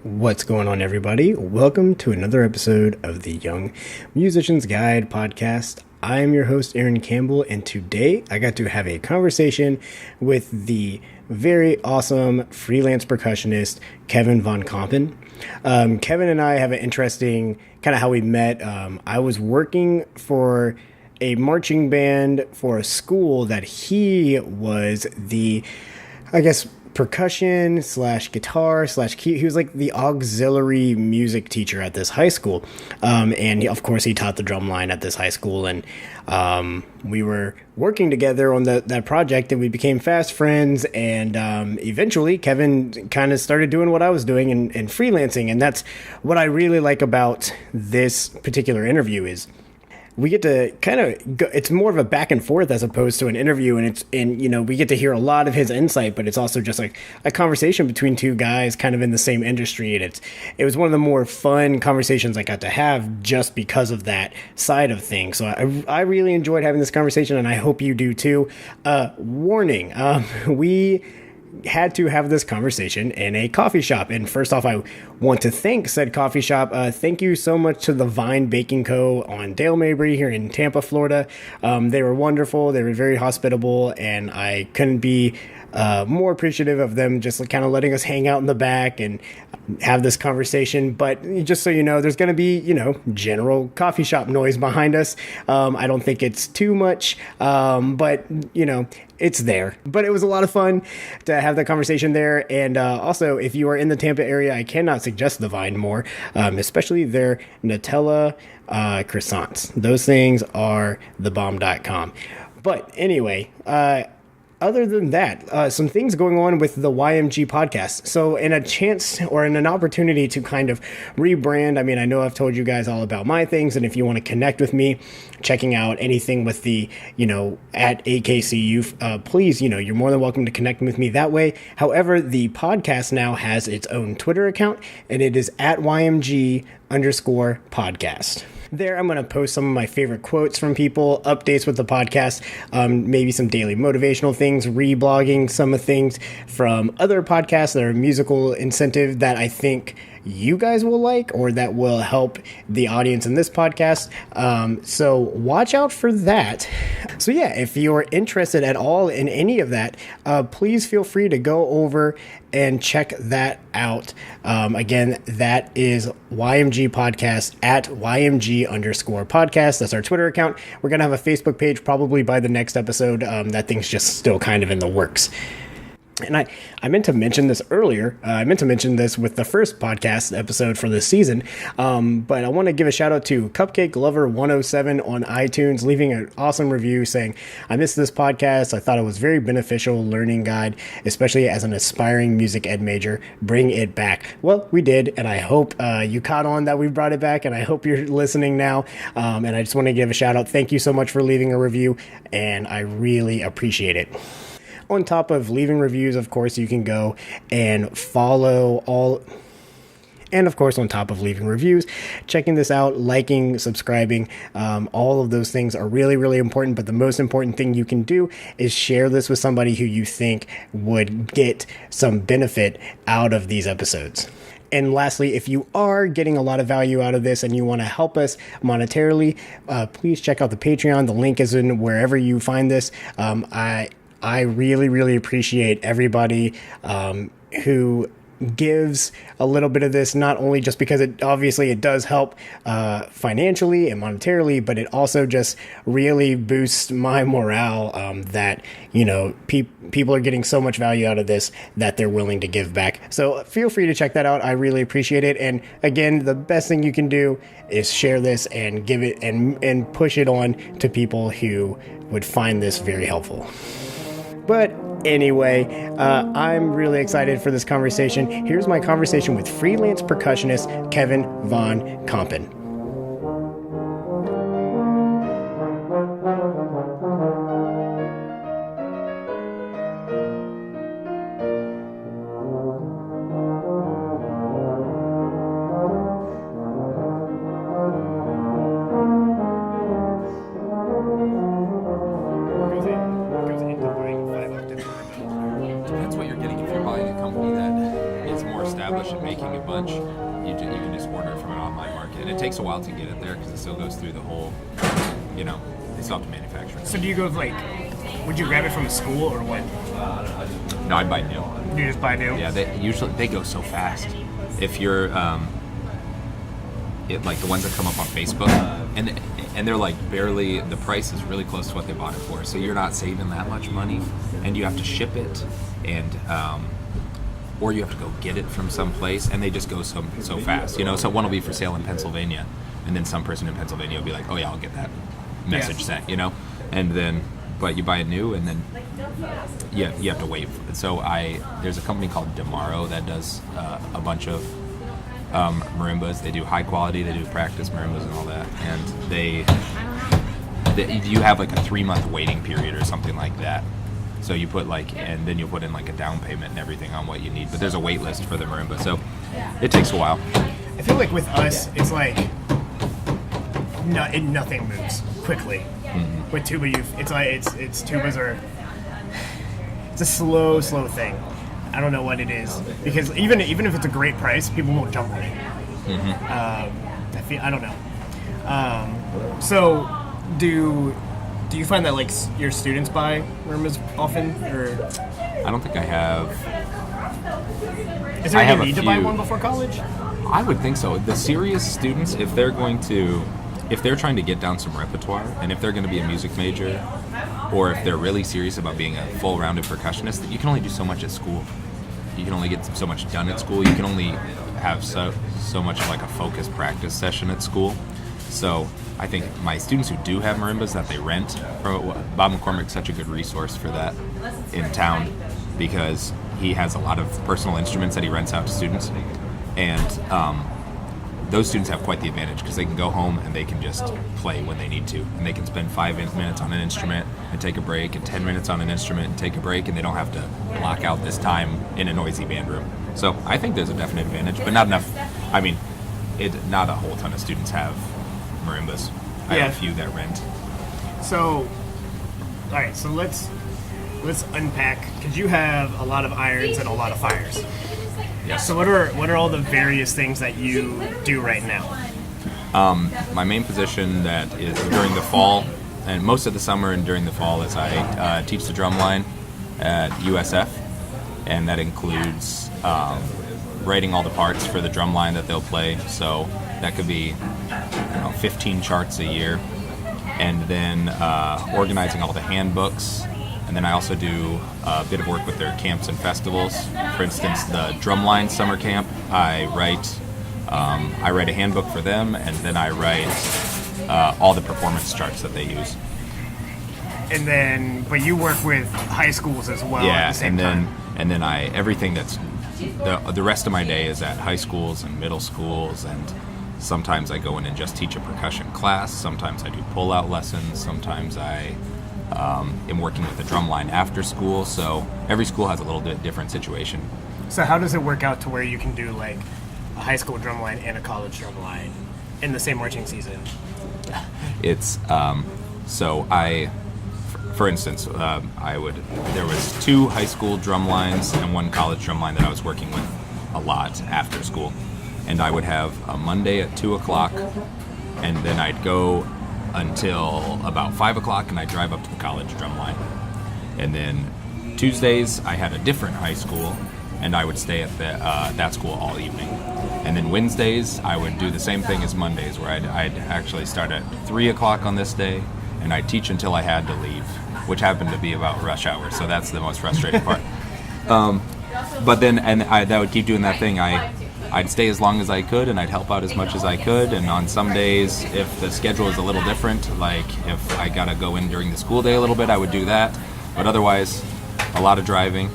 What's going on, everybody? Welcome to another episode of the Young Musician's Guide podcast. I am your host, Aaron Campbell, and today I got to have a conversation with the very awesome freelance percussionist, Kevin Von Kampen. Kevin and I have an interesting kind of how we met. I was working for a marching band for a school that he was percussion slash guitar slash key. He was like the auxiliary music teacher at this high school. And of course he taught the drum line at this high school. And we were working together on that project, and we became fast friends. And eventually Kevin kind of started doing what I was doing and freelancing. And that's what I really like about this particular interview is we get to kind of go, it's more of a back and forth as opposed to an interview, and we get to hear a lot of his insight, but it's also just like a conversation between two guys kind of in the same industry, and it was one of the more fun conversations I got to have just because of that side of things. So I really enjoyed having this conversation, and I hope you do too. Warning, we had to have this conversation in a coffee shop. And first off, I want to thank said coffee shop. Thank you so much to the Vine Baking Co. on Dale Mabry here in Tampa, Florida. They were wonderful. They were very hospitable, and I couldn't be more appreciative of them just kind of letting us hang out in the back and have this conversation. But just so you know, there's going to be, general coffee shop noise behind us. I don't think it's too much, but, it's there. But it was a lot of fun to have that conversation there. And also, if you are in the Tampa area, I cannot suggest the Vine more, especially their Nutella croissants. Those things are thebomb.com. But anyway, other than that, some things going on with the YMG podcast. So in a chance or in an opportunity to kind of rebrand, I know I've told you guys all about my things, and if you want to connect with me, checking out anything with the, at AKCEuph, please, you're more than welcome to connect with me that way. However, the podcast now has its own Twitter account, and it is at YMG_podcast. There, I'm going to post some of my favorite quotes from people, updates with the podcast, maybe some daily motivational things, reblogging some of things from other podcasts that are musical incentive that I think you guys will like or that will help the audience in this podcast. So watch out for that. So yeah, if you're interested at all in any of that, please feel free to go over and check that out. Again, that is YMG podcast at YMG_podcast. That's our Twitter account. We're going to have a Facebook page probably by the next episode. That thing's just still kind of in the works. And I meant to mention this earlier. I meant to mention this with the first podcast episode for this season. But I want to give a shout out to Cupcake Lover 107 on iTunes, leaving an awesome review saying, I missed this podcast. I thought it was very beneficial learning guide, especially as an aspiring music ed major. Bring it back. Well, we did. And I hope you caught on that we brought it back. And I hope you're listening now. And I just want to give a shout out. Thank you so much for leaving a review. And I really appreciate it. On top of leaving reviews, of course, you can go and follow all. And of course, on top of leaving reviews, checking this out, liking, subscribing, all of those things are really, really important. But the most important thing you can do is share this with somebody who you think would get some benefit out of these episodes. And lastly, if you are getting a lot of value out of this and you want to help us monetarily, please check out the Patreon. The link is in wherever you find this. I really, really appreciate everybody who gives a little bit of this, not only just because it does help financially and monetarily, but it also just really boosts my morale that, people are getting so much value out of this that they're willing to give back. So feel free to check that out. I really appreciate it. And again, the best thing you can do is share this and give it and push it on to people who would find this very helpful. But anyway, I'm really excited for this conversation. Here's my conversation with freelance percussionist Kevin Von Kampen. That's what you're getting if you're buying a company that is more established and making a bunch, you can just order it from an online market. And it takes a while to get it there because it still goes through the whole, they still have to manufacture it. So do you go would you grab it from a school or what? No, I'd buy new. You just buy new? Yeah, they go so fast. If you're, like the ones that come up on Facebook, and they're like barely, the price is really close to what they bought it for. So you're not saving that much money, and you have to ship it, and or you have to go get it from someplace, and they just go so fast. So one will be for sale in Pennsylvania, and then some person in Pennsylvania will be like, oh yeah, I'll get that message sent, and then, but you buy it new, and then you have to wait. So there's a company called Demaro that does a bunch of marimbas. They do high quality, they do practice marimbas and all that, and you have like a 3-month waiting period or something like that. So you put and then you'll put in like a down payment and everything on what you need, but there's a wait list for the marimba, so it takes a while. I feel like with us, it's like nothing moves quickly. Mm-hmm. With tuba, it's tubas are, it's a slow thing. I don't know what it is, because even if it's a great price, people won't jump on it. Mm-hmm. I don't know. So do you find that your students buy marimbas often, or? I don't think I have. Is there any need to buy one before college? I would think so. The serious students, if they're trying to get down some repertoire, and if they're going to be a music major, or if they're really serious about being a full-rounded percussionist, you can only do so much at school. You can only get so much done at school. You can only have so much of a focused practice session at school. So I think my students who do have marimbas that they rent, Bob McCormick's such a good resource for that in town, because he has a lot of personal instruments that he rents out to students, and those students have quite the advantage because they can go home and they can just play when they need to, and they can spend 5 minutes on an instrument and take a break, and 10 minutes on an instrument and take a break, and they don't have to block out this time in a noisy band room. So I think there's a definite advantage, but not enough. I mean, not a whole ton of students have marimbas. I have a few that rent. So, all right. So let's unpack, because you have a lot of irons and a lot of fires. Yes. So what are all the various things that you do right now? My main position that is during the fall, and most of the summer and during the fall, is I teach the drum line at USF, and that includes writing all the parts for the drum line that they'll play. So that could be 15 charts a year, and then organizing all the handbooks. And then I also do a bit of work with their camps and festivals. For instance, the Drumline Summer Camp, I write a handbook for them, and then I write all the performance charts that they use. And then, but you work with high schools as well at the same time. And then everything that's the rest of my day is at high schools and middle schools, and sometimes I go in and just teach a percussion class. Sometimes I do pull-out lessons. Sometimes I am working with the drum line after school. So every school has a little bit different situation. So how does it work out to where you can do a high school drum line and a college drum line in the same marching season? It's so for instance, there was 2 high school drum lines and 1 college drum line that I was working with a lot after school, and I would have a Monday at 2:00, and then I'd go until about 5:00, and I'd drive up to the college drum line, and then Tuesdays I had a different high school, and I would stay at that school all evening. And then Wednesdays I would do the same thing as Mondays, where I'd actually start at 3:00 on this day, and I'd teach until I had to leave, which happened to be about rush hour, so that's the most frustrating part. But then, I would keep doing that thing. I'd stay as long as I could, and I'd help out as much as I could, and on some days, if the schedule is a little different, like if I gotta go in during the school day a little bit, I would do that, but otherwise, a lot of driving.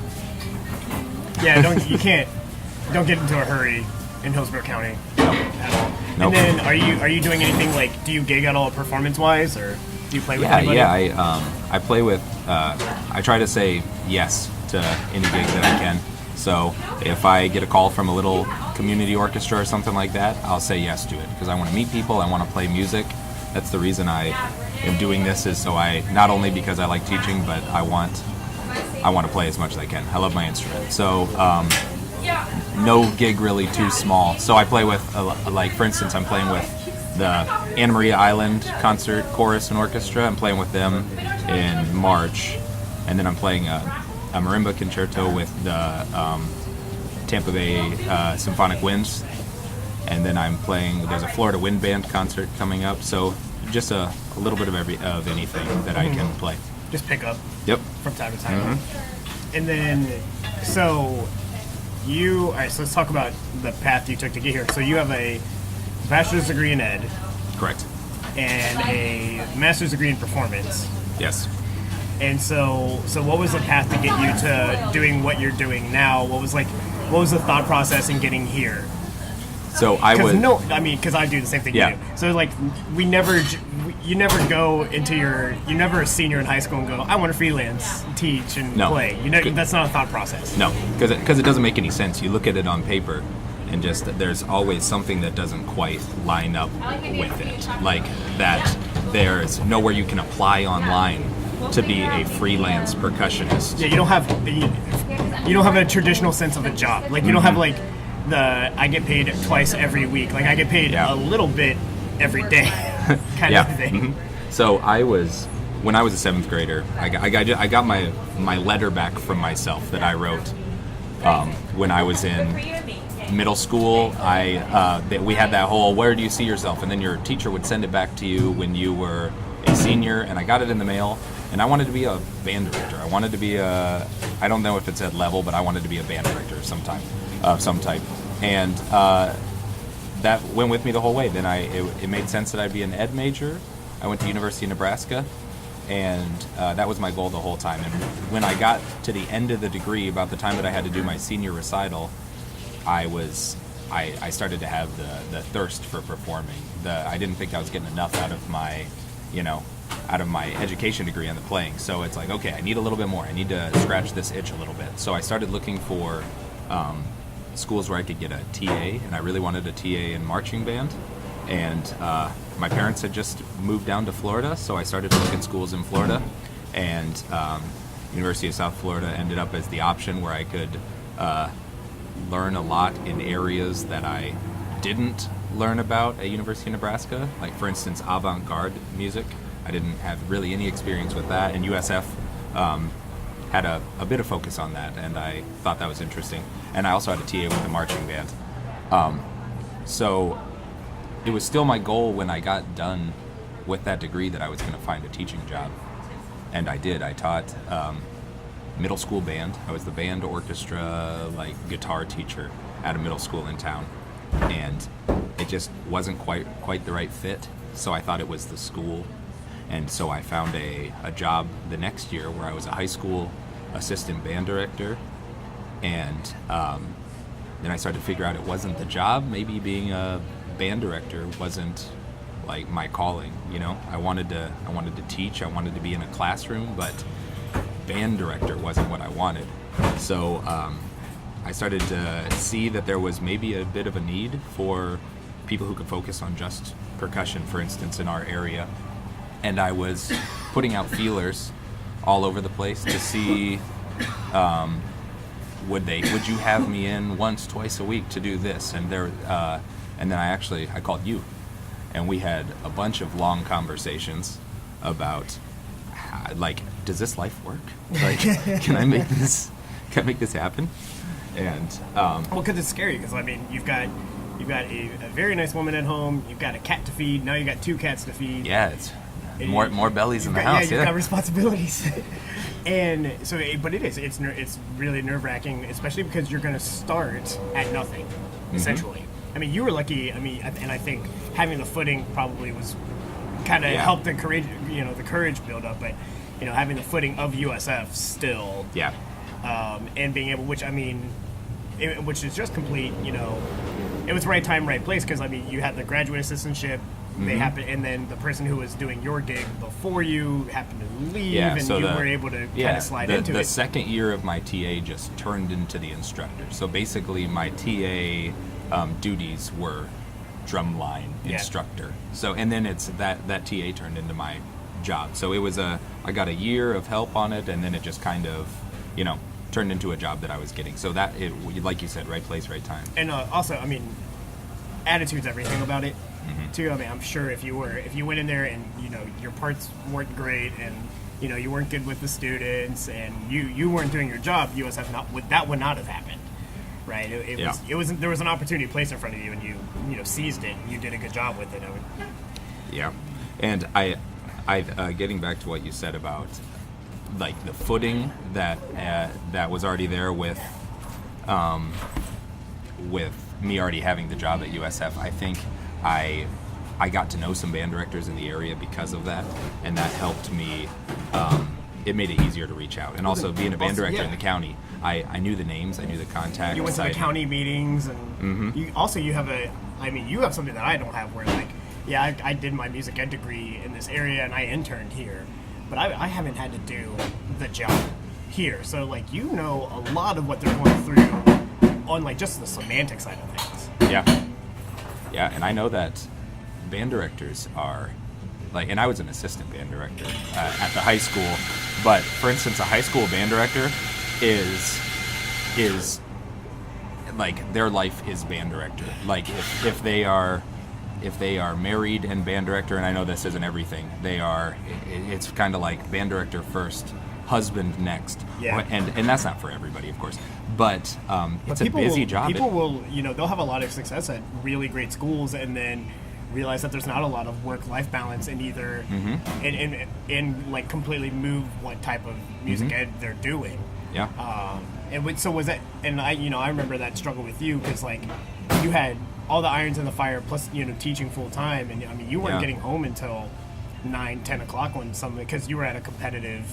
Yeah, don't get into a hurry in Hillsborough County at all. Nope. And then, are you doing anything do you gig at all performance-wise, or do you play with anybody? Yeah, I play with, I try to say yes to any gig that I can. So if I get a call from a little community orchestra or something like that, I'll say yes to it, because I want to meet people, I want to play music. That's the reason I am doing this, is so not only because I like teaching, but I want to play as much as I can. I love my instrument. So no gig really too small. So I play with, like, for instance, I'm playing with the Anna Maria Island Concert Chorus and Orchestra. I'm playing with them in March. And then I'm playing a Marimba concerto with the Tampa Bay Symphonic Winds. And then I'm playing, there's a Florida Wind Band concert coming up. So just a little bit of anything that I can play. Just pick up. Yep. From time to time. And then, so all right, so let's talk about the path you took to get here. So you have a bachelor's degree in ed. Correct. And a master's degree in performance. Yes. And so what was the path to get you to doing what you're doing now? What was the thought process in getting here? So because I do the same thing you do. So like, you never a senior in high school and go, I want to freelance, teach, and play. That's not a thought process. No, because it doesn't make any sense. You look at it on paper, and just there's always something that doesn't quite line up with it. Like that, there's nowhere you can apply online to be a freelance percussionist. Yeah, you don't have a traditional sense of a job. Like you don't have like I get paid twice every week. Like I get paid a little bit every day, kind of thing. So when I was a 7th grader, I got my letter back from myself that I wrote when I was in middle school. We had that whole, where do you see yourself? And then your teacher would send it back to you when you were a senior, and I got it in the mail. And I wanted to be a band director. I wanted to be I don't know if it's at level, but I wanted to be a band director of some type. And that went with me the whole way. Then it made sense that I'd be an ed major. I went to University of Nebraska, and that was my goal the whole time. And when I got to the end of the degree, about the time that I had to do my senior recital, I started to have the thirst for performing. I didn't think I was getting enough out of my education degree on the playing. So it's like, okay, I need a little bit more. I need to scratch this itch a little bit. So I started looking for schools where I could get a TA, and I really wanted a TA in marching band. And my parents had just moved down to Florida, so I started to look in schools in Florida. And University of South Florida ended up as the option where I could learn a lot in areas that I didn't learn about at University of Nebraska. Like, for instance, avant-garde music. I didn't have really any experience with that, and USF had a bit of focus on that, and I thought that was interesting. And I also had a TA with the marching band. So it was still my goal when I got done with that degree that I was going to find a teaching job. And I did. I taught middle school band. I was the band orchestra, like, guitar teacher at a middle school in town. And it just wasn't quite the right fit, so I thought it was the school. And so I found a job the next year where I was a high school assistant band director. And then I started to figure out it wasn't the job. Maybe being a band director wasn't like my calling, you know? I wanted to teach, I wanted to be in a classroom, but band director wasn't what I wanted. So I started to see that there was maybe a bit of a need for people who could focus on just percussion, for instance, in our area. And I was putting out feelers all over the place to see, would you have me in once, twice a week to do this? And then I called you, and we had a bunch of long conversations about, like, does this life work? Like, can I make this happen? And well, because it's scary. Because I mean, you've got a very nice woman at home. You've got a cat to feed. Now you got 2 cats to feed. Yeah, it's more bellies in the house. You've got responsibilities. And so, but it's really nerve-wracking, especially because you're going to start at nothing, essentially. I mean, you were lucky. I mean, and I think having the footing probably was kind of helped the courage build up. But having the footing of USF still, and being able, which is just complete. It was right time, right place, because I mean, you had the graduate assistantship. They happened, and then the person who was doing your gig before you happened to leave, and you were able to kind of slide into it. The second year of my TA just turned into the instructor. So basically, my TA duties were drumline instructor. So, and then it's that TA turned into my job. So it was I got a year of help on it, and then it just kind of, turned into a job that I was getting. So that, like you said, right place, right time. And also, I mean, attitude's everything about it. Too. I mean, I'm sure if you went in there and your parts weren't great and you weren't good with the students and you weren't doing your job, that would not have happened, right? It was there was an opportunity placed in front of you and you seized it. You did a good job with it. Yeah, and I getting back to what you said about like the footing that was already there with me already having the job at USF. I think I got to know some band directors in the area because of that, and that helped me. It made it easier to reach out, and also being a band director in the county, I knew the names, I knew the contacts. You went to the county meetings, and you have something that I don't have, where I did my music ed degree in this area, and I interned here, but I haven't had to do the job here, so a lot of what they're going through on just the semantic side of things. Yeah, and I know that band directors are and I was an assistant band director at the high school, but for instance, a high school band director is their life is band director. If they are married and band director, and I know this isn't everything, it's kind of like band director first, husband next. Yeah. And that's not for everybody, of course. But it's a busy job. People will, they'll have a lot of success at really great schools and then realize that there's not a lot of work-life balance in either, and completely move what type of music ed they're doing. Yeah. So was that, and I remember that struggle with you because you had all the irons in the fire plus teaching full time, and you weren't getting home until 9-10 o'clock because you were at a competitive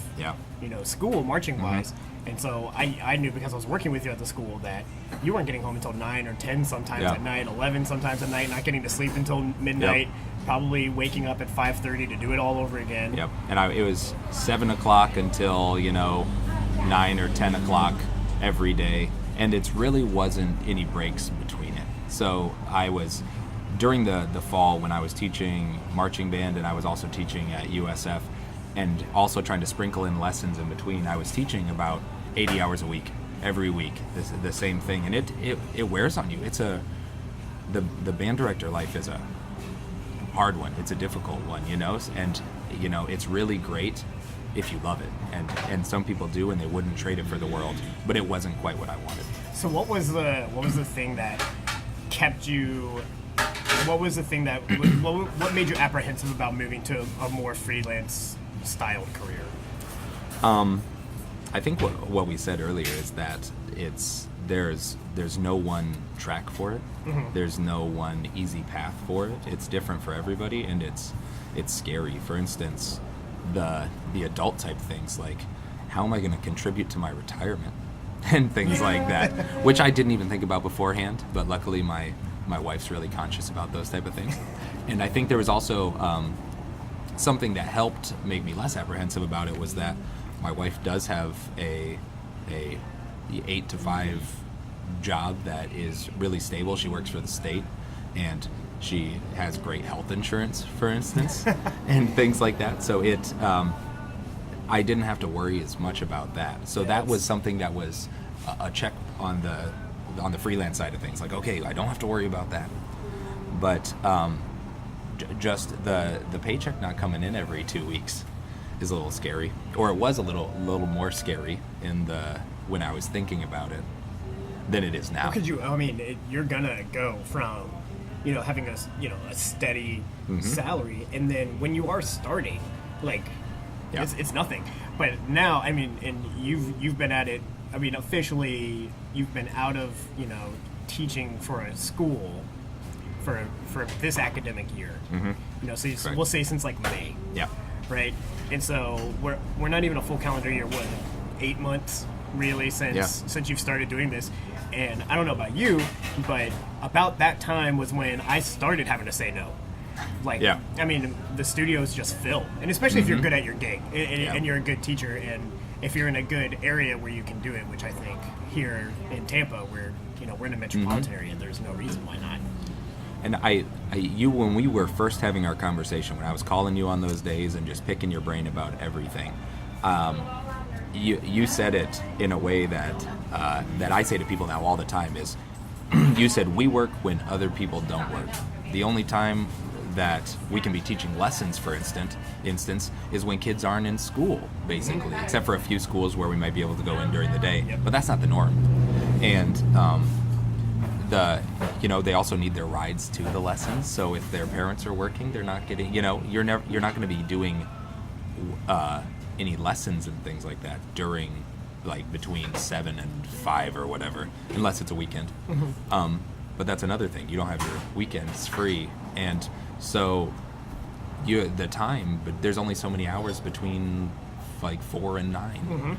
school marching wise, and so I knew because I was working with you at the school that you weren't getting home until 9 or 10 sometimes at night, 11 sometimes at night, not getting to sleep until midnight, probably waking up at 5:30 to do it all over again. Yep. And it was 7 o'clock until 9 or 10 o'clock every day, and it really wasn't any breaks between it. So I was during the fall when I was teaching marching band, and I was also teaching at USF, and also trying to sprinkle in lessons in between. I was teaching about 80 hours a week, every week, the same thing, and it wears on you. It's the band director life is a hard one. It's a difficult one, and it's really great if you love it, and some people do, and they wouldn't trade it for the world. But it wasn't quite what I wanted. So what was the thing that kept you? What was the thing that what made you apprehensive about moving to a more freelance styled career? I think what we said earlier is that there's no one track for it. There's no one easy path for it. It's different for everybody, and it's scary. For instance, the adult type things, like how am I going to contribute to my retirement and things like that, which I didn't even think about beforehand, but luckily my wife's really conscious about those type of things. And I think there was also something that helped make me less apprehensive about it, was that my wife does have a 8 to 5 job that is really stable. She works for the state, and she has great health insurance, for instance, and things like that. So I didn't have to worry as much about that. So that was something that was a check on the freelance side of things. Like, okay, I don't have to worry about that. But just the paycheck not coming in every 2 weeks is a little scary, or it was a little more scary when I was thinking about it than it is now. Because you're gonna go from having a steady salary, and then when you are starting, it's nothing. But now, and you've been at it. Officially, you've been out of teaching for a school for this academic year. So we'll say since May. Yeah. Right. And so we're not even a full calendar year. 8 months really since you've started doing this. And I don't know about you, but about that time was when I started having to say no. The studios just fill, and especially if you're good at your gig and you're a good teacher, and if you're in a good area where you can do it, which I think here in Tampa, we're in a metropolitan area, and there's no reason why not. And when we were first having our conversation, when I was calling you on those days and just picking your brain about everything, you said it in a way that that I say to people now all the time is, you said we work when other people don't work. The only time that we can be teaching lessons, for instance, is when kids aren't in school, basically, except for a few schools where we might be able to go in during the day, but that's not the norm. And they also need their rides to the lessons. So if their parents are working, they're not getting, you're not going to be doing any lessons and things like that during, like, between 7 and 5 or whatever, unless it's a weekend. But that's another thing. You don't have your weekends free, and so the time, but there's only so many hours between like 4 and 9.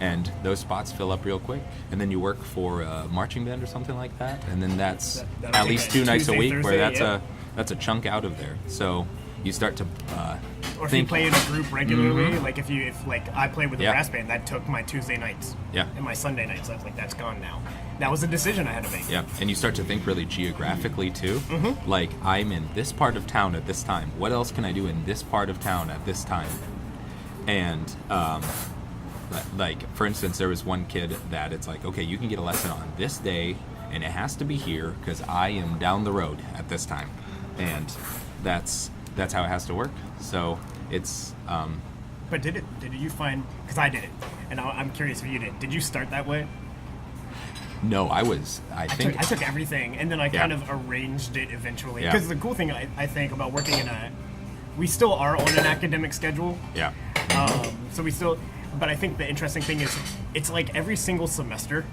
And those spots fill up real quick, and then you work for a marching band or something like that, and then that's at least 2 nights a week, Thursday, where that's a chunk out of there. So you start to or if you play in a group regularly, like if I played with a brass band, that took my Tuesday nights and my Sunday nights. I was like, that's gone now. That was a decision I had to make. Yeah, and you start to think really geographically too. Like, I'm in this part of town at this time. What else can I do in this part of town at this time? And like, for instance, there was one kid that it's like, okay, you can get a lesson on this day, and it has to be here because I am down the road at this time, and that's how it has to work. So it's. But did you find? Because I did it, and I'm curious if you did. Did you start that way? No, I took everything, and then I kind of arranged it eventually. Because the cool thing I think about working we still are on an academic schedule. Yeah. So we still, but I think the interesting thing is, it's like every single semester,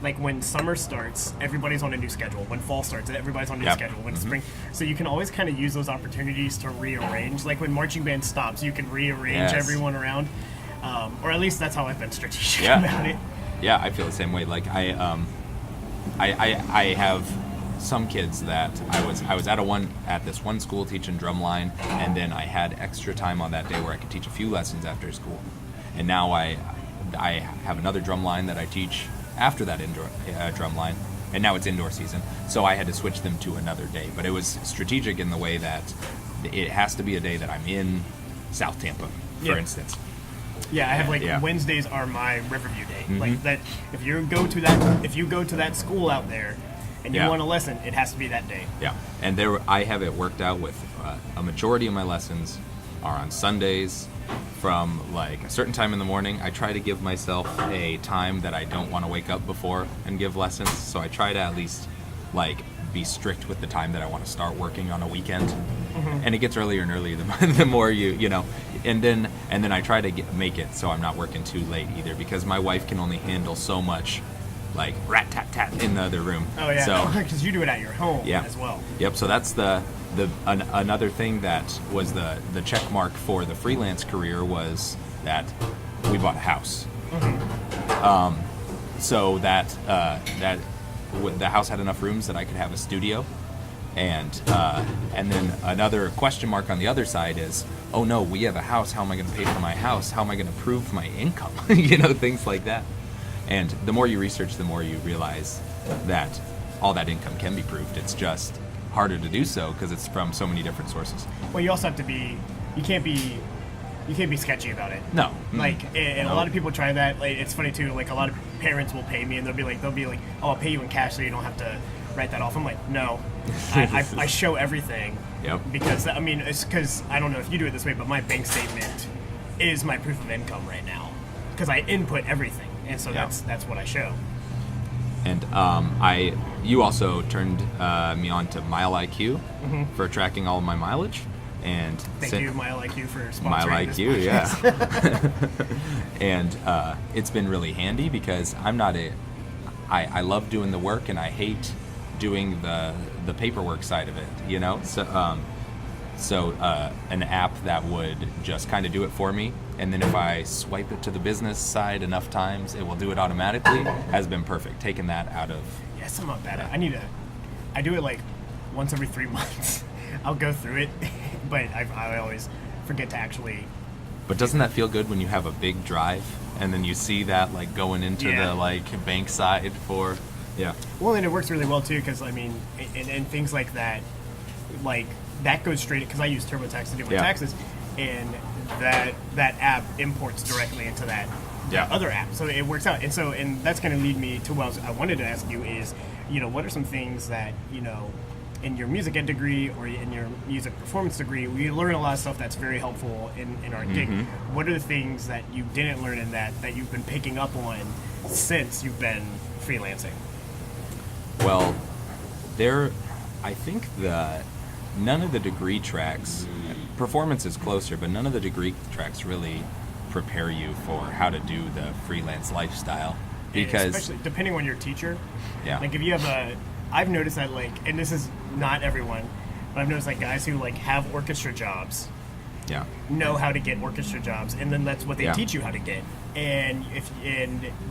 like when summer starts, everybody's on a new schedule. When fall starts, everybody's on a new schedule. When spring, so you can always kind of use those opportunities to rearrange. Like when marching band stops, you can rearrange everyone around, or at least that's how I've been strategic about it. Yeah, I feel the same way. Like I have some kids that I was at this one school teaching drumline, and then I had extra time on that day where I could teach a few lessons after school. And now I have another drumline that I teach after that indoor drumline, and now it's indoor season, so I had to switch them to another day. But it was strategic in the way that it has to be a day that I'm in South Tampa, for instance. Yeah, I have Wednesdays are my Riverview day. Like that, if you go to that school out there, and you want a lesson, it has to be that day. Yeah, and I have it worked out with a majority of my lessons are on Sundays from like a certain time in the morning. I try to give myself a time that I don't want to wake up before and give lessons, so I try to at least like be strict with the time that I want to start working on a weekend. And it gets earlier and earlier the more you know, and then I try to make it so I'm not working too late either, because my wife can only handle so much like rat tat tat in the other room. Oh yeah, so because you do it at your home as well. Yep. So that's another thing that was the check mark for the freelance career was that we bought a house. So that the house had enough rooms that I could have a studio. And then another question mark on the other side is, oh no, we have a house. How am I going to pay for my house? How am I going to prove my income? Things like that. And the more you research, the more you realize that all that income can be proved. It's just harder to do so because it's from so many different sources. Well, you also have to be. You can't be sketchy about it. No. And a lot of people try that. Like, it's funny too. Like, a lot of parents will pay me, and they'll be like, oh, I'll pay you in cash, so you don't have to write that off. I'm like, no, I show everything. Yep. Because it's because I don't know if you do it this way, but my bank statement is my proof of income right now because I input everything, and so that's what I show. And you also turned me on to Mile IQ for tracking all of my mileage. And thank you, Mile IQ, for sponsoring Mile IQ, yeah. And it's been really handy because I love doing the work and I hate doing the paperwork side of it, So an app that would just kind of do it for me, and then if I swipe it to the business side enough times, it will do it automatically, has been perfect. Taking that out of... Yes, I'm not bad at it. I do it like once every 3 months. I'll go through it, but I always forget to actually... But doesn't that feel good when you have a big drive, and then you see that like going into the like bank side for... Yeah. Well, and it works really well too, because and things like that, like that goes straight, because I use TurboTax to do my taxes, and that app imports directly into that other apps. So it works out. And that's going to lead me to what I wanted to ask you is, what are some things that, in your music ed degree or in your music performance degree, we learn a lot of stuff that's very helpful in our gig. What are the things that you didn't learn in that you've been picking up on since you've been freelancing? Well, I think that none of the degree tracks, performance is closer, but none of the degree tracks really prepare you for how to do the freelance lifestyle. Because especially depending on your teacher. Yeah. Like if you have I've noticed that and this is not everyone, but I've noticed guys who have orchestra jobs. Yeah. Know how to get orchestra jobs, and then that's what they teach you how to get. And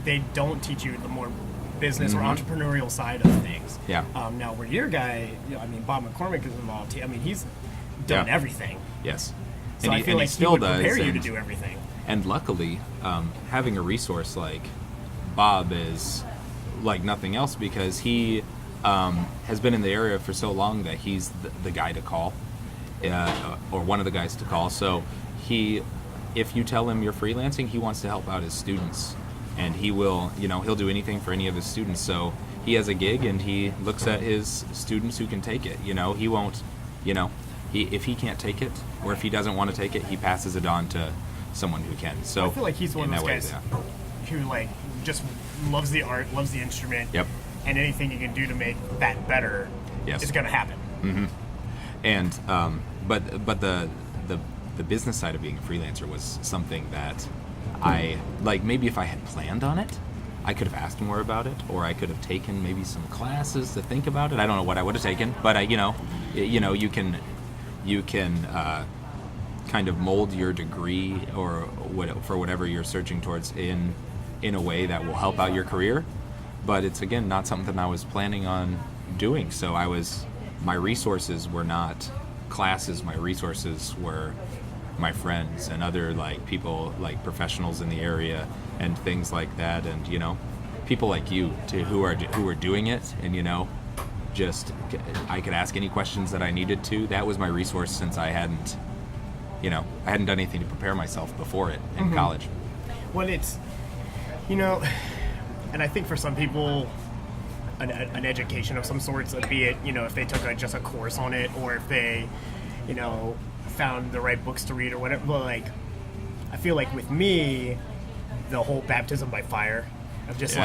they don't teach you the more business or entrepreneurial side of things. Yeah. Now, where your guy, Bob McCormick is involved. He's done everything. Yes. So I feel like he would prepare you to do everything. And luckily, having a resource like Bob is like nothing else, because he has been in the area for so long that he's the guy to call, or one of the guys to call. So if you tell him you're freelancing, he wants to help out his students, and he will, he'll do anything for any of his students. So he has a gig and he looks at his students who can take it. He won't, if he can't take it, or if he doesn't want to take it, he passes it on to someone who can. So I feel like he's one of those guys who just loves the art, loves the instrument. Yep. And anything you can do to make that better is going to happen. Mm-hmm. And but the business side of being a freelancer was something that I maybe if I had planned on it, I could have asked more about it, or I could have taken maybe some classes to think about it. I don't know what I would have taken, but you can kind of mold your degree or for whatever you're searching towards in a way that will help out your career. But it's, again, not something I was planning on doing. So my resources were not classes. My resources were my friends and other people, professionals in the area and things like that. And, people like you who are doing it, and, just I could ask any questions that I needed to. That was my resource, since I hadn't done anything to prepare myself before it in college. Well, it's, and I think for some people, an education of some sorts, be it, if they took just a course on it, or if they, found the right books to read or whatever. But I feel like with me, the whole baptism by fire of just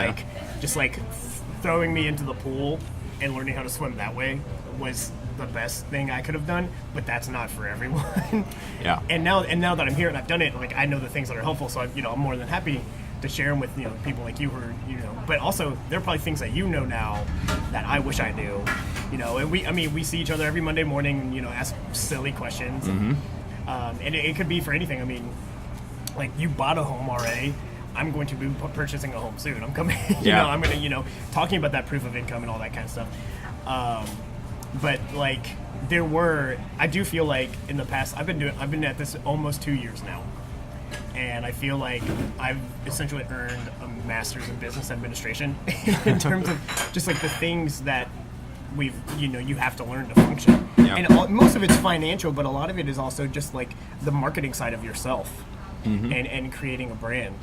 throwing me into the pool and learning how to swim that way was the best thing I could have done. But that's not for everyone. Yeah. And now that I'm here and I've done it, I know the things that are helpful. So I'm more than happy to share them with people like you who are, but also there are probably things that now that I wish I knew, and we see each other every Monday morning and ask silly questions, and it could be for anything. You bought a home already. I'm going to be purchasing a home soon. I'm coming, I'm going to, talking about that proof of income and all that kind of stuff. But I do feel like in the past I've been at this almost 2 years now. And I feel like I've essentially earned a master's in business administration in terms of just the things that you have to learn to function. Yeah. And most of it's financial, but a lot of it is also just the marketing side of yourself and creating a brand.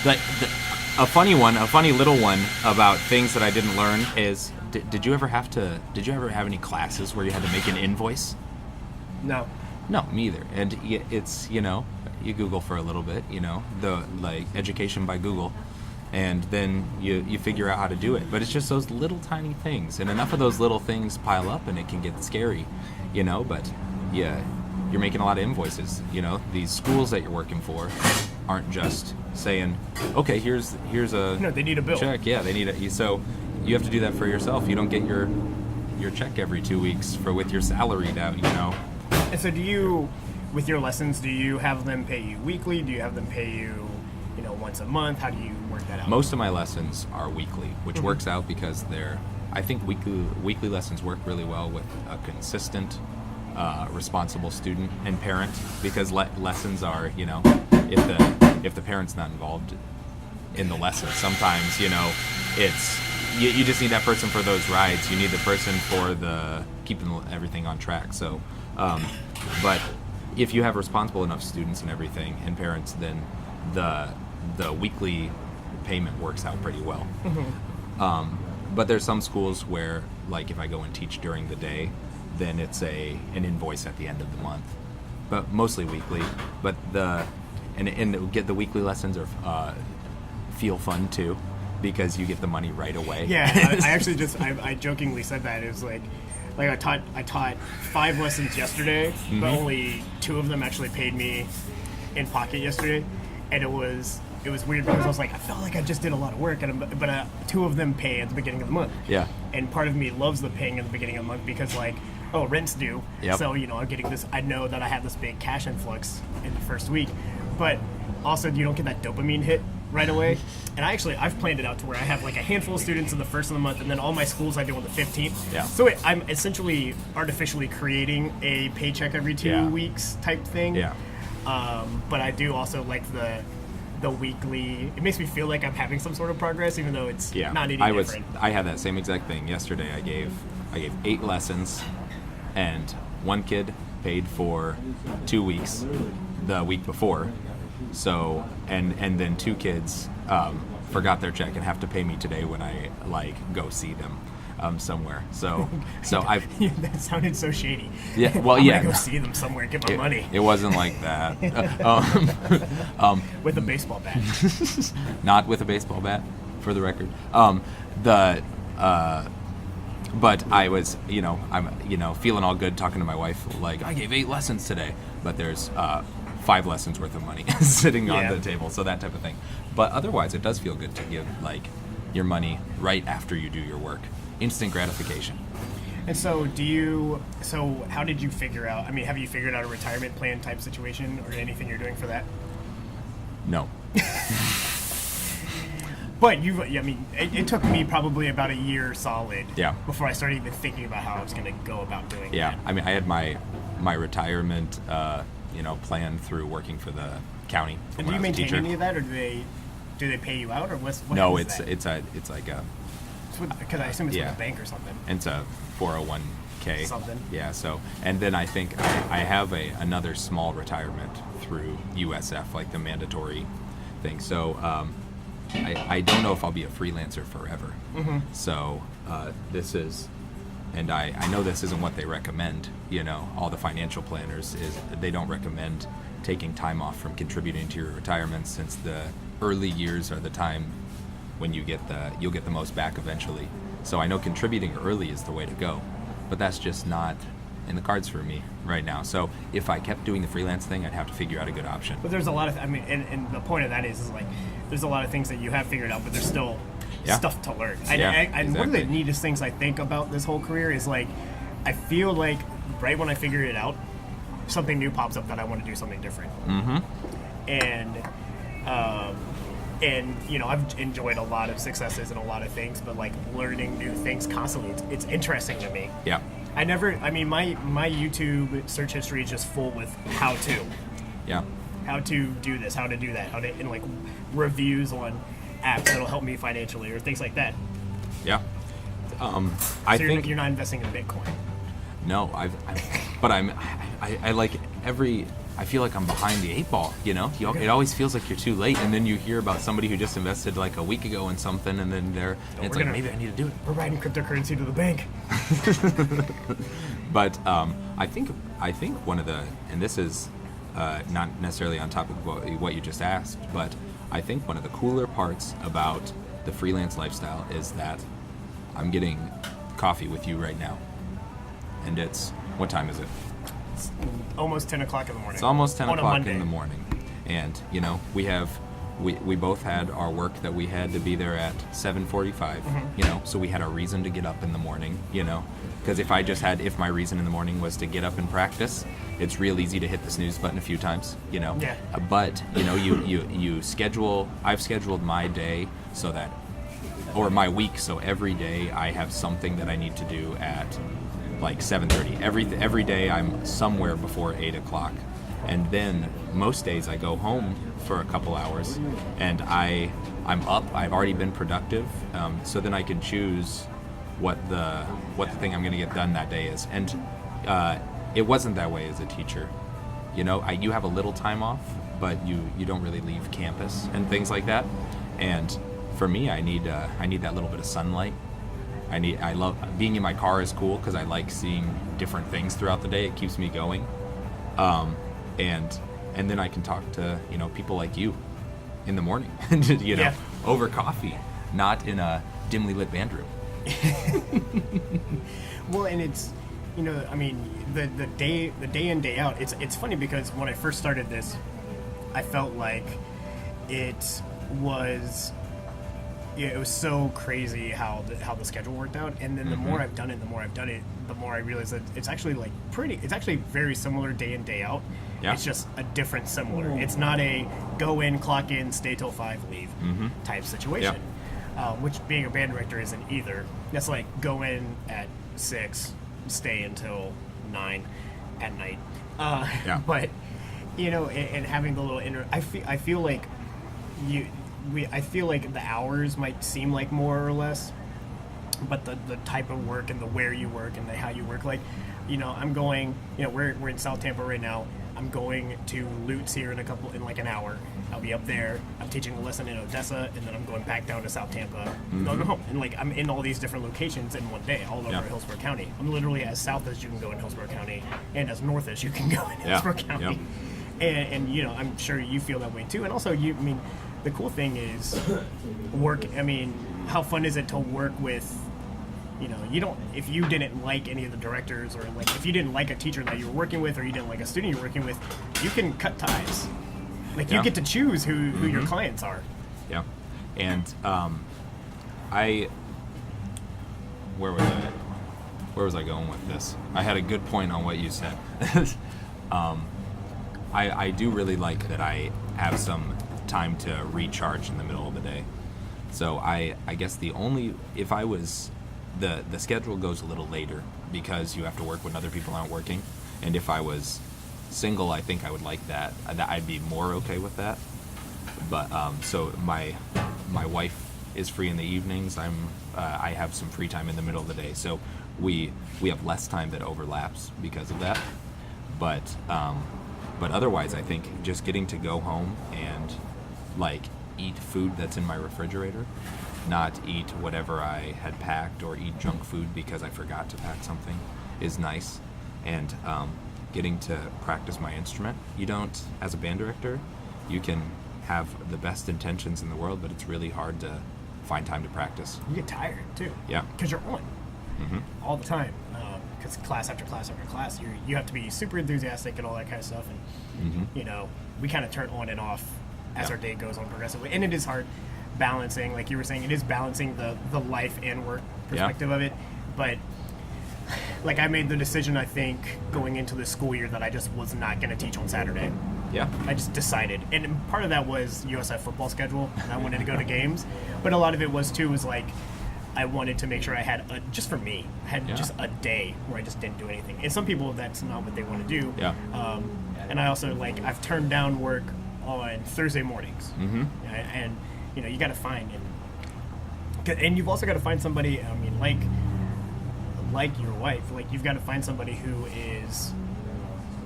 A funny little one about things that I didn't learn is, did you ever have any classes where you had to make an invoice? No. No, me either. And it's, you Google for a little bit, the education by Google, and then you figure out how to do it. But it's just those little tiny things, and enough of those little things pile up and it can get scary, but yeah, you're making a lot of invoices. These schools that you're working for aren't just saying, okay, here's a no, they need a bill. Check. Yeah, they need it. So you have to do that for yourself. You don't get your check every 2 weeks with your salary out, And so with your lessons, do you have them pay you weekly? Do you have them pay you, once a month? How do you work that out? Most of my lessons are weekly, which works out because I think weekly lessons work really well with a consistent, responsible student and parent, because lessons are, if the parent's not involved in the lesson, sometimes, it's, you just need that person for those rides. You need the person for keeping everything on track. So, but if you have responsible enough students and everything and parents, then the weekly payment works out pretty well. But there's some schools where, like, if I go and teach during the day, then it's an invoice at the end of the month, but mostly weekly. But get the weekly lessons are feel fun too, because you get the money right away. Yeah, I actually I jokingly said that. It was like I taught 5 lessons yesterday, but only 2 of them actually paid me in pocket yesterday, and it was weird because I was like, I felt like I just did a lot of work, but 2 of them pay at the beginning of the month. Yeah. And part of me loves the paying at the beginning of the month because, like, oh, rent's due. Yep. So, I'm getting this. I know that I have this big cash influx in the first week, but also you don't get that dopamine hit right away. And I've planned it out to where I have like a handful of students in the first of the month, and then all my schools I do on the 15th. Yeah. So I'm essentially artificially creating a paycheck every 2 weeks type thing. Yeah. But I do also like the weekly. It makes me feel like I'm having some sort of progress, even though it's not any different. I had that same exact thing yesterday. I gave 8 lessons, and 1 kid paid for 2 weeks the week before. So and then 2 kids forgot their check and have to pay me today when I go see them somewhere. So I've that sounded so shady. Yeah, well, I'm gonna go see them somewhere and give my money. It wasn't like that. With a baseball bat. Not with a baseball bat, for the record. But I was, I'm, feeling all good talking to my wife, like, I gave 8 lessons today, but there's 5 lessons worth of money sitting on the table, so that type of thing. But otherwise, it does feel good to give, your money right after you do your work. Instant gratification. And so how did you figure out, have you figured out a retirement plan type situation or anything you're doing for that? No. But it took me probably about a year solid before I started even thinking about how I was going to go about doing that. Yeah, I had my retirement, planned through working for the county. And do you maintain any of that, or do they pay you out, or what? No, it's like a. Because I assume it's with a bank or something. And it's a 401k. Something. Yeah. So, and then I think I have another small retirement through USF, like the mandatory thing. So. I don't know if I'll be a freelancer forever. So this is, and I know this isn't what they recommend, all the financial planners, is they don't recommend taking time off from contributing to your retirement, since the early years are the time when you'll get the most back eventually. So I know contributing early is the way to go, but that's just not in the cards for me right now. So if I kept doing the freelance thing, I'd have to figure out a good option. But there's a lot of, and the point of that is like, there's a lot of things that you have figured out, but there's still stuff to learn. And one of the neatest things I think about this whole career is like, I feel like right when I figure it out, something new pops up that I want to do something different. And I've enjoyed a lot of successes and a lot of things, but like learning new things constantly, it's interesting to me. Yeah. My YouTube search history is just full with how to. Yeah. How to do this, how to do that, and like reviews on apps that'll help me financially or things like that. Yeah. I think you're not investing in Bitcoin. No, but I like I feel like I'm behind the 8 ball, It always feels like you're too late, and then you hear about somebody who just invested like a week ago in something, and then it's like, maybe I need to do it. We're riding cryptocurrency to the bank. But I think one of the, and this is not necessarily on topic of what you just asked, but I think one of the cooler parts about the freelance lifestyle is that I'm getting coffee with you right now. And what time is it? It's almost 10 o'clock in the morning. It's almost 10 o'clock in the morning. And, we both had our work that we had to be there at 7:45, so we had a reason to get up in the morning, because if my reason in the morning was to get up and practice, it's real easy to hit the snooze button a few times, Yeah. But, I've scheduled my day or my week, so every day I have something that I need to do at like 7:30. Every day I'm somewhere before 8 o'clock. And then most days I go home for a couple hours, and I'm up. I've already been productive, so then I can choose what the thing I'm going to get done that day is. And it wasn't that way as a teacher. You have a little time off, but you don't really leave campus and things like that. And for me, I need that little bit of sunlight. I love being in my car is cool because I like seeing different things throughout the day. It keeps me going, and then I can talk to people like you in the morning, over coffee, not in a dimly lit band room. Well, and it's the day in, day out. It's funny because when I first started this, I felt like it was so crazy how the schedule worked out, and then the more I've done it, the more I realize that it's actually it's actually very similar day in, day out. Yeah. It's just a different similar. It's not a go in, clock in, stay till 5, leave type situation. Which being a band director isn't either. That's like go in at 6, stay until 9 at night. But and having the little I feel like I feel like the hours might seem like more or less, but the type of work and the where you work and the how you work, I'm going, we're in South Tampa right now. I'm going to Lutz here in an hour. I'll be up there. I'm teaching a lesson in Odessa, and then I'm going back down to South Tampa. Going home, and I'm in all these different locations in one day, all over Hillsborough County. I'm literally as south as you can go in Hillsborough County, and as north as you can go in Hillsborough County. And I'm sure you feel that way too. And also, the cool thing is work. How fun is it to work with? You don't, if you didn't like any of the directors, or if you didn't like a teacher that you were working with, or you didn't like a student you were working with, you can cut ties. You get to choose who your clients are. Yeah. And where was I going with this? I had a good point on what you said. I do really like that I have some time to recharge in the middle of the day. So I guess if I was, the schedule goes a little later because you have to work when other people aren't working. And if I was single, I think I would like that. I'd be more okay with that. But so my wife is free in the evenings. I have some free time in the middle of the day. So we have less time that overlaps because of that. But otherwise, I think just getting to go home and eat food that's in my refrigerator, not eat whatever I had packed or eat junk food because I forgot to pack something, is nice. And getting to practice my instrument. You don't, as a band director, you can have the best intentions in the world, but it's really hard to find time to practice. You get tired too. Yeah. Because you're on all the time. Because class after class after class, you have to be super enthusiastic and all that kind of stuff. And we kind of turn on and off as our day goes on progressively. And it is hard balancing, like you were saying, it is balancing the life and work perspective of it. But I made the decision, I think, going into the school year that I just was not going to teach on Saturday. Yeah. I just decided. And part of that was USF football schedule, and I wanted to go to games. But a lot of it was I wanted to make sure I had, just for me, just a day where I just didn't do anything. And some people, that's not what they want to do. Yeah. And I also, I've turned down work on Thursday mornings. And you got to find, and you've also got to find somebody, like your wife, you've got to find somebody who is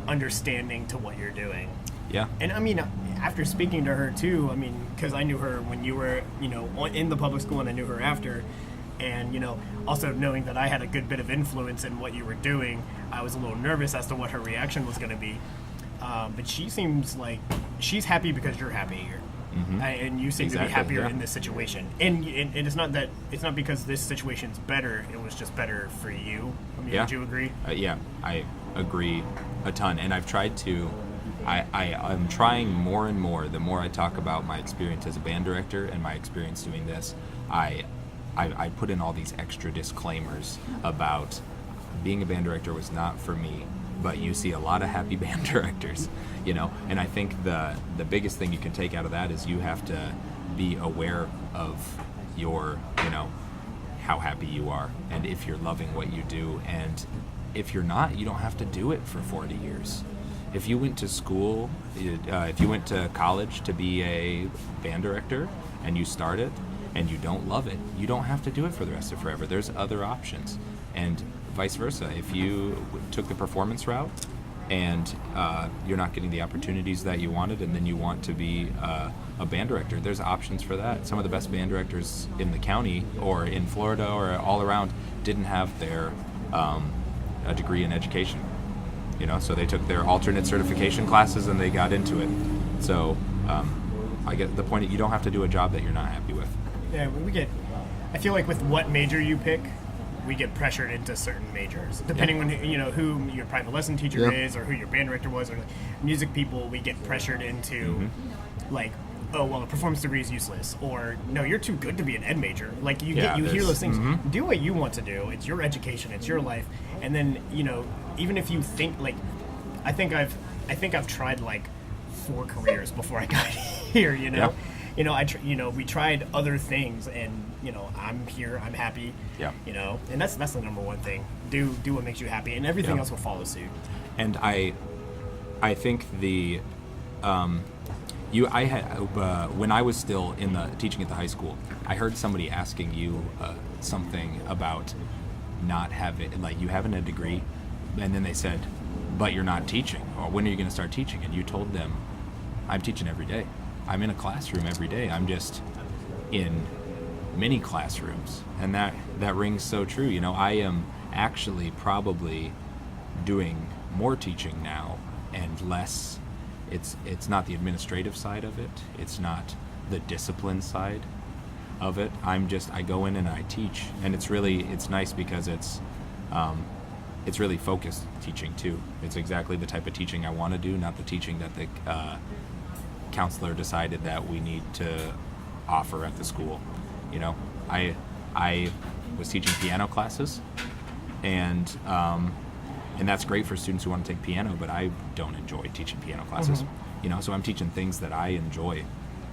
understanding to what you're doing. Yeah. And after speaking to her too, because I knew her when you were, in the public school, and I knew her after, and, also knowing that I had a good bit of influence in what you were doing, I was a little nervous as to what her reaction was going to be. But she seems like she's happy because you're happy here. And you seem to be happier in this situation. And it's not because this situation's better, it was just better for you. Would you agree? Yeah, I agree a ton. And I've tried to, I'm trying more and more, the more I talk about my experience as a band director and my experience doing this, I put in all these extra disclaimers about being a band director was not for me, but you see a lot of happy band directors, and I think the biggest thing you can take out of that is you have to be aware of your, how happy you are, and if you're loving what you do, and if you're not, you don't have to do it for 40 years. If you went to school, if you went to college to be a band director and you started and you don't love it, you don't have to do it for the rest of forever. There's other options. And vice versa. If you took the performance route and you're not getting the opportunities that you wanted, and then you want to be a band director. There's options for that. Some of the best band directors in the county or in Florida or all around didn't have their a degree in education, so they took their alternate certification classes and they got into it. So I get the point that you don't have to do a job that you're not happy with. Yeah, I feel like with what major you pick, we get pressured into certain majors. Depending on who your private lesson teacher is, or who your band director was, or music people, we get pressured into like, oh well, a performance degree is useless, or no, you're too good to be an ed major. Like you hear those things. Do what you want to do. It's your education. It's your life. And then even if you think like, I think I've tried like 4 careers before I got here. We tried other things, and I'm here, I'm happy. Yeah. And that's the number one thing. Do what makes you happy, and everything else will follow suit. And I think when I was still in the teaching at the high school, I heard somebody asking you something about not having, like, you having a degree, and then they said, but you're not teaching, or when are you going to start teaching? And you told them, I'm teaching every day. I'm in a classroom every day. I'm just in many classrooms, and that rings so true. I am actually probably doing more teaching now and less. It's not the administrative side of it. It's not the discipline side of it. I go in and I teach, and it's nice because it's really focused teaching too. It's exactly the type of teaching I want to do, not the teaching that the counselor decided that we need to offer at the school. I was teaching piano classes, and that's great for students who want to take piano, but I don't enjoy teaching piano classes. So I'm teaching things that I enjoy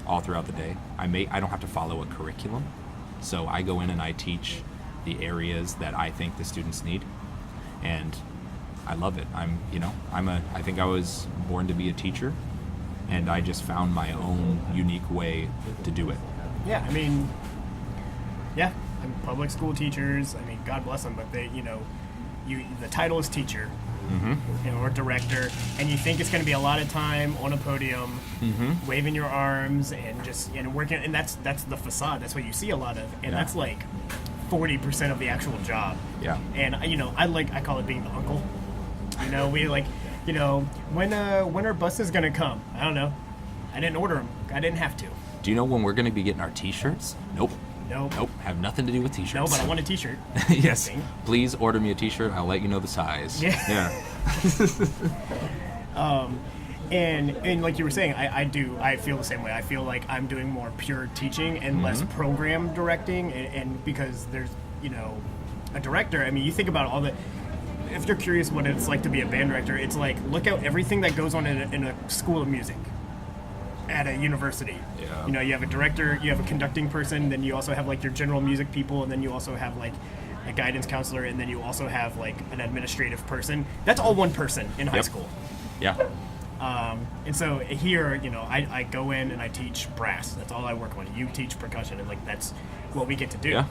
all throughout the day. I don't have to follow a curriculum, so I go in and I teach the areas that I think the students need, and I love it. I think I was born to be a teacher, and I just found my own unique way to do it. Yeah, public school teachers, God bless them, but they, the title is teacher, or director, and you think it's going to be a lot of time on a podium, waving your arms and just working, and that's the facade. That's what you see a lot of, and that's like 40% of the actual job. Yeah. And I call it being the uncle. We like, when are buses going to come? I don't know. I didn't order them. I didn't have to. Do you know when we're going to be getting our T-shirts? Nope. Have nothing to do with T-shirts. No, but I want a T-shirt. Yes. Please order me a T-shirt. I'll let you know the size. Yeah. And like you were saying, I feel the same way. I feel like I'm doing more pure teaching and less program directing, and because there's a director. You think about all the. If you're curious what it's like to be a band director, it's like look at everything that goes on in a school of music. At a university, you have a director, you have a conducting person, then you also have like your general music people, and then you also have like a guidance counselor, and then you also have like an administrative person. That's all one person in high school. Yeah. And so here, I go in and I teach brass. That's all I work on. You teach percussion, and like that's what we get to do. Yeah.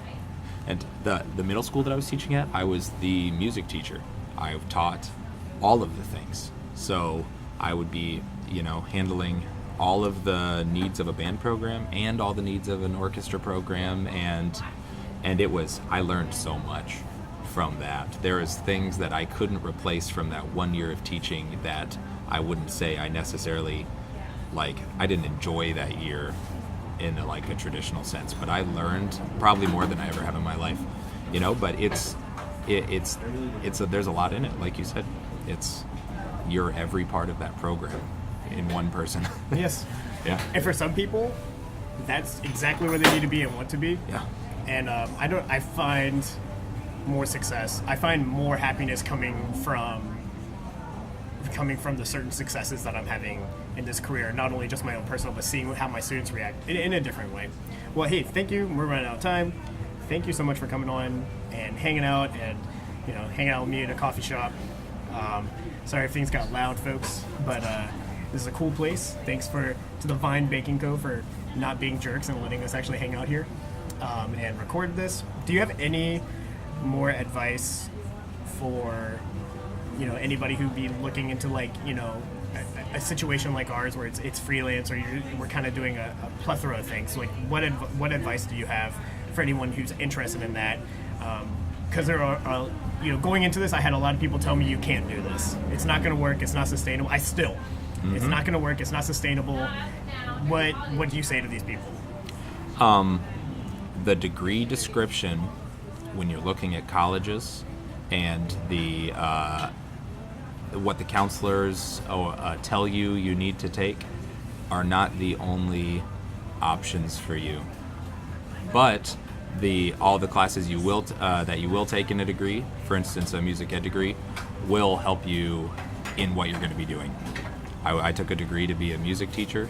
And the middle school that I was teaching at, I was the music teacher. I taught all of the things. So I would be, handling all of the needs of a band program and all the needs of an orchestra program, and I learned so much from that. There is things that I couldn't replace from that 1 year of teaching that I wouldn't say I necessarily I didn't enjoy that year in a traditional sense, but I learned probably more than I ever have in my life, but there's a lot in it. Like you said, you're every part of that program in one person. Yes. Yeah. And for some people, that's exactly where they need to be and want to be. Yeah. And I find more success. I find more happiness coming from the certain successes that I'm having in this career, not only just my own personal, but seeing how my students react in a different way. Well, hey, thank you. We're running out of time. Thank you so much for coming on and hanging out with me at a coffee shop. Sorry if things got loud, folks, but this is a cool place. Thanks to the Vine Baking Co. for not being jerks and letting us actually hang out here and record this. Do you have any more advice for anybody who'd be looking into a situation like ours where it's freelance, or we're kind of doing a plethora of things. Like, what advice do you have for anyone who's interested in that? Because there are going into this, I had a lot of people tell me you can't do this. It's not going to work. It's not sustainable. It's not going to work. It's not sustainable. What do you say to these people? The degree description when you're looking at colleges and what the counselors tell you need to take are not the only options for you. But all the classes you will that you will take in a degree, for instance, a music ed degree, will help you in what you're going to be doing. I took a degree to be a music teacher,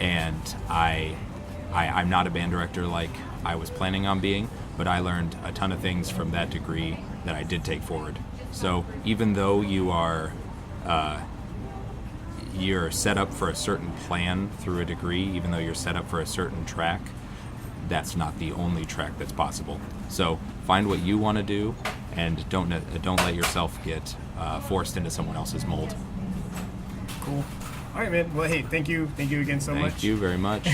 and I'm not a band director like I was planning on being, but I learned a ton of things from that degree that I did take forward. So even though you're set up for a certain plan through a degree, even though you're set up for a certain track, that's not the only track that's possible. So find what you want to do, and don't let yourself get forced into someone else's mold. Cool. All right, man. Well, hey, thank you again so much. Thank you very much.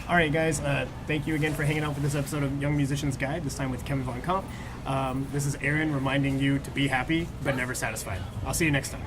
All right, guys. Thank you again for hanging out for this episode of Young Musician's Guide, this time with Kevin Von Kampen. This is Aaron reminding you to be happy, but never satisfied. I'll see you next time.